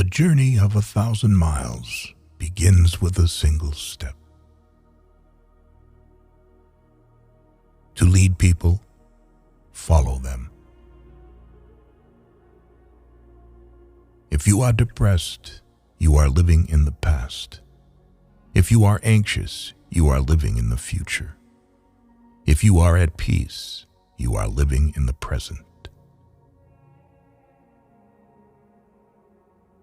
The journey of 1,000 miles begins with a single step. To lead people, follow them. If you are depressed, you are living in the past. If you are anxious, you are living in the future. If you are at peace, you are living in the present.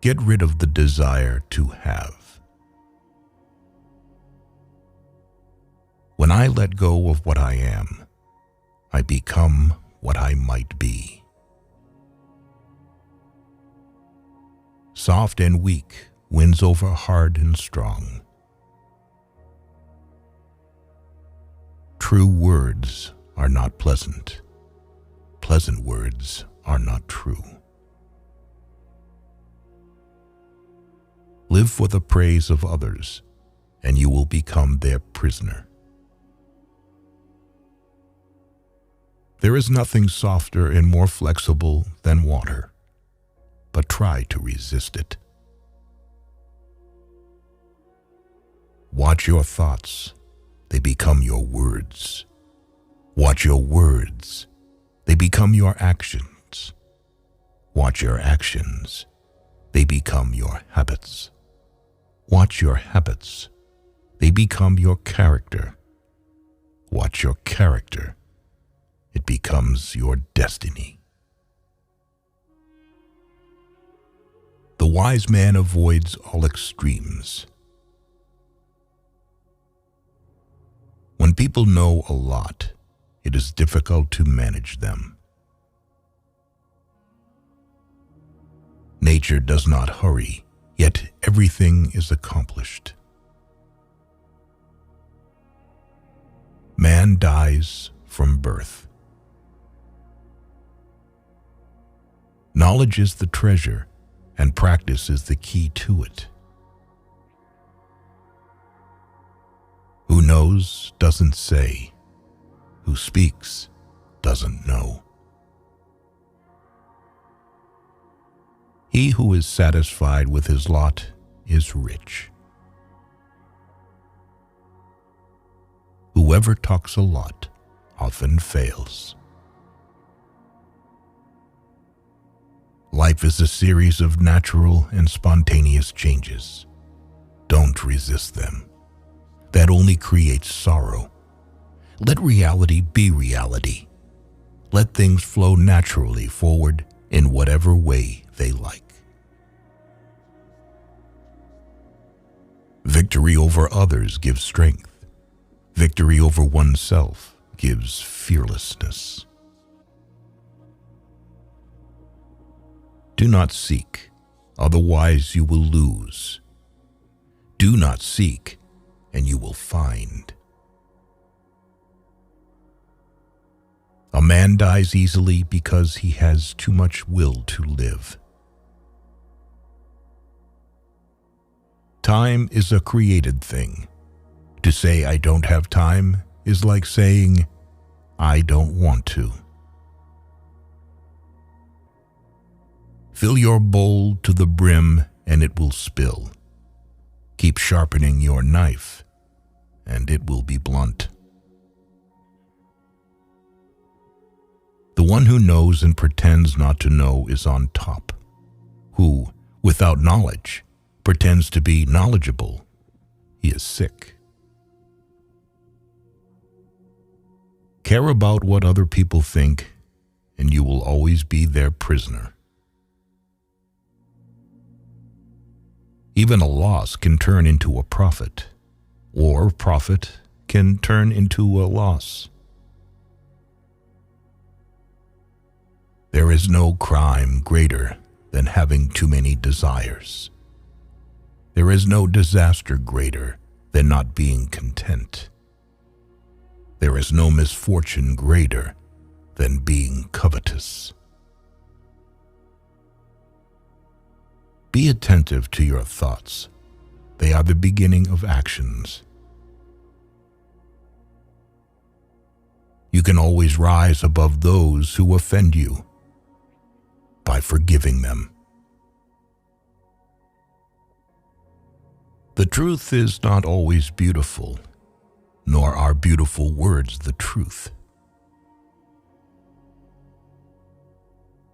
Get rid of the desire to have. When I let go of what I am, I become what I might be. Soft and weak wins over hard and strong. True words are not pleasant. Pleasant words are not true. Live for the praise of others, and you will become their prisoner. There is nothing softer and more flexible than water, but try to resist it. Watch your thoughts, they become your words. Watch your words, they become your actions. Watch your actions, they become your habits. Watch your habits, they become your character. Watch your character, it becomes your destiny. The wise man avoids all extremes. When people know a lot, it is difficult to manage them. Nature does not hurry, yet everything is accomplished. Man dies from birth. Knowledge is the treasure, and practice is the key to it. Who knows doesn't say. Who speaks doesn't know. He who is satisfied with his lot is rich. Whoever talks a lot often fails. Life is a series of natural and spontaneous changes. Don't resist them. That only creates sorrow. Let reality be reality. Let things flow naturally forward in whatever way they like. Victory over others gives strength. Victory over oneself gives fearlessness. Do not seek, otherwise you will lose. Do not seek, and you will find. A man dies easily because he has too much will to live. Time is a created thing. To say I don't have time is like saying I don't want to. Fill your bowl to the brim and it will spill. Keep sharpening your knife and it will be blunt. The one who knows and pretends not to know is on top. Who, without knowledge, pretends to be knowledgeable, he is sick. Care about what other people think, and you will always be their prisoner. Even a loss can turn into a profit, or profit can turn into a loss. There is no crime greater than having too many desires. There is no disaster greater than not being content. There is no misfortune greater than being covetous. Be attentive to your thoughts. They are the beginning of actions. You can always rise above those who offend you by forgiving them. The truth is not always beautiful, nor are beautiful words the truth.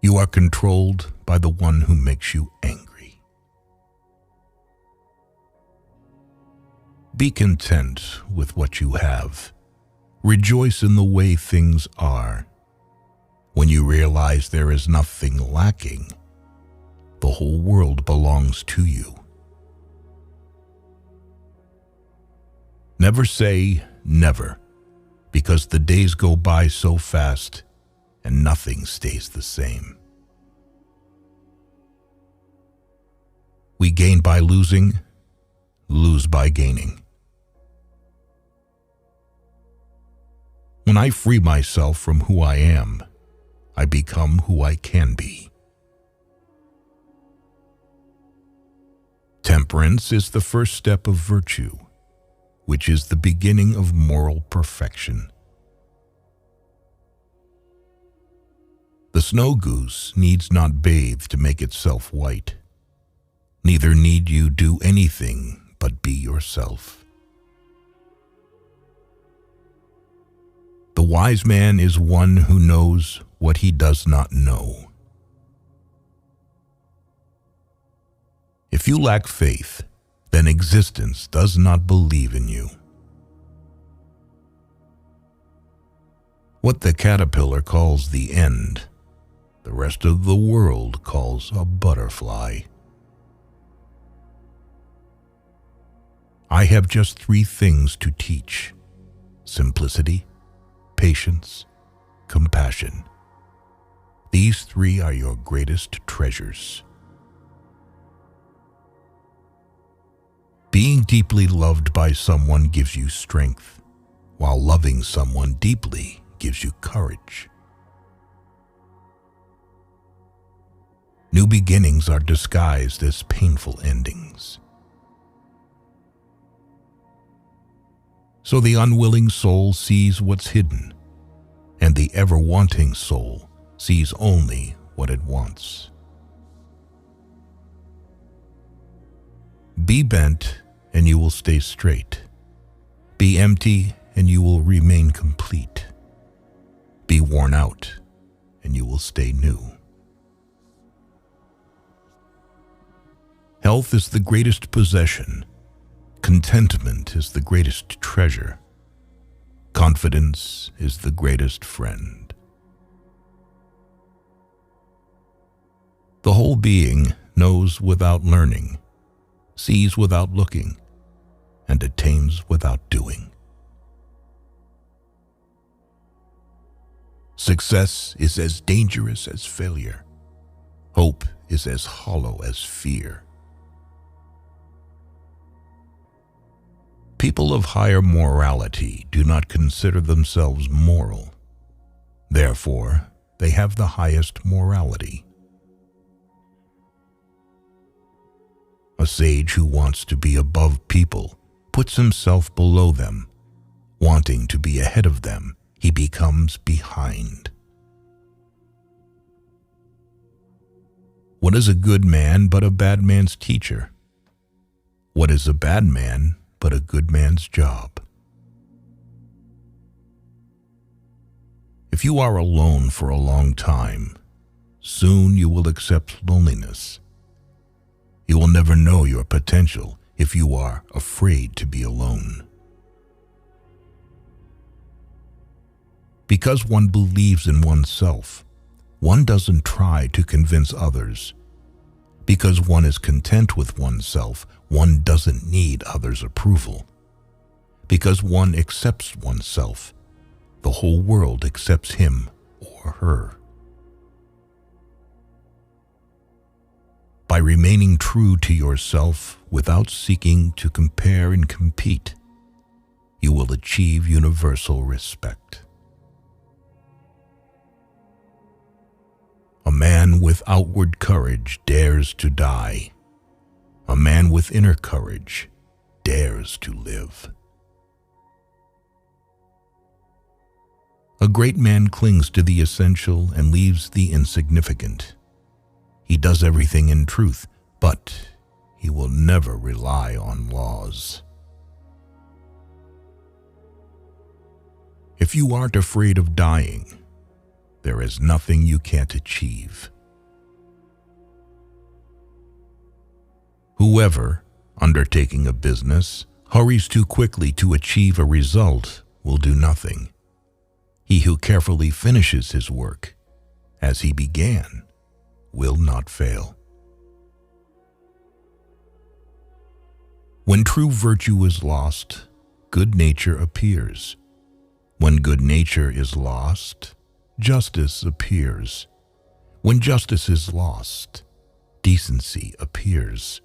You are controlled by the one who makes you angry. Be content with what you have. Rejoice in the way things are. When you realize there is nothing lacking, the whole world belongs to you. Never say never, because the days go by so fast and nothing stays the same. We gain by losing, lose by gaining. When I free myself from who I am, I become who I can be. Temperance is the first step of virtue, which is the beginning of moral perfection. The snow goose needs not bathe to make itself white. Neither need you do anything but be yourself. The wise man is one who knows what he does not know. If you lack faith, then existence does not believe in you. What the caterpillar calls the end, the rest of the world calls a butterfly. I have just 3 things to teach: simplicity, patience, compassion. These 3 are your greatest treasures. Being deeply loved by someone gives you strength, while loving someone deeply gives you courage. New beginnings are disguised as painful endings. So the unwilling soul sees what's hidden, and the ever-wanting soul sees only what it wants. Be bent, and you will stay straight. Be empty, and you will remain complete. Be worn out, and you will stay new. Health is the greatest possession. Contentment is the greatest treasure. Confidence is the greatest friend. The whole being knows without learning, sees without looking, and attains without doing. Success is as dangerous as failure. Hope is as hollow as fear. People of higher morality do not consider themselves moral. Therefore, they have the highest morality. A sage who wants to be above people puts himself below them. Wanting to be ahead of them, he becomes behind. What is a good man but a bad man's teacher? What is a bad man but a good man's job? If you are alone for a long time, soon you will accept loneliness. You will never know your potential if you are afraid to be alone. Because one believes in oneself, one doesn't try to convince others. Because one is content with oneself, one doesn't need others' approval. Because one accepts oneself, the whole world accepts him or her. By remaining true to yourself without seeking to compare and compete, you will achieve universal respect. A man with outward courage dares to die. A man with inner courage dares to live. A great man clings to the essential and leaves the insignificant. He does everything in truth, but he will never rely on laws. If you aren't afraid of dying, there is nothing you can't achieve. Whoever, undertaking a business, hurries too quickly to achieve a result will do nothing. He who carefully finishes his work, as he began, will not fail. When true virtue is lost, good nature appears. When good nature is lost, justice appears. When justice is lost, decency appears.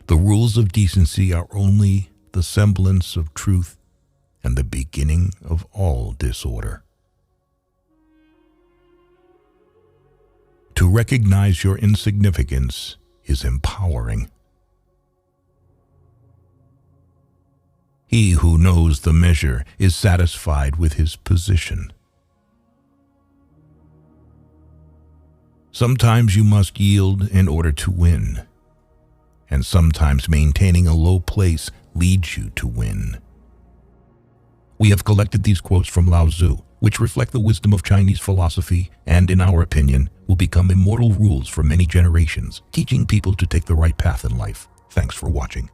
The rules of decency are only the semblance of truth and the beginning of all disorder. To recognize your insignificance is empowering. He who knows the measure is satisfied with his position. Sometimes you must yield in order to win, and sometimes maintaining a low place leads you to win. We have collected these quotes from Lao Tzu, which reflect the wisdom of Chinese philosophy and, in our opinion, will become immortal rules for many generations, teaching people to take the right path in life. Thanks for watching.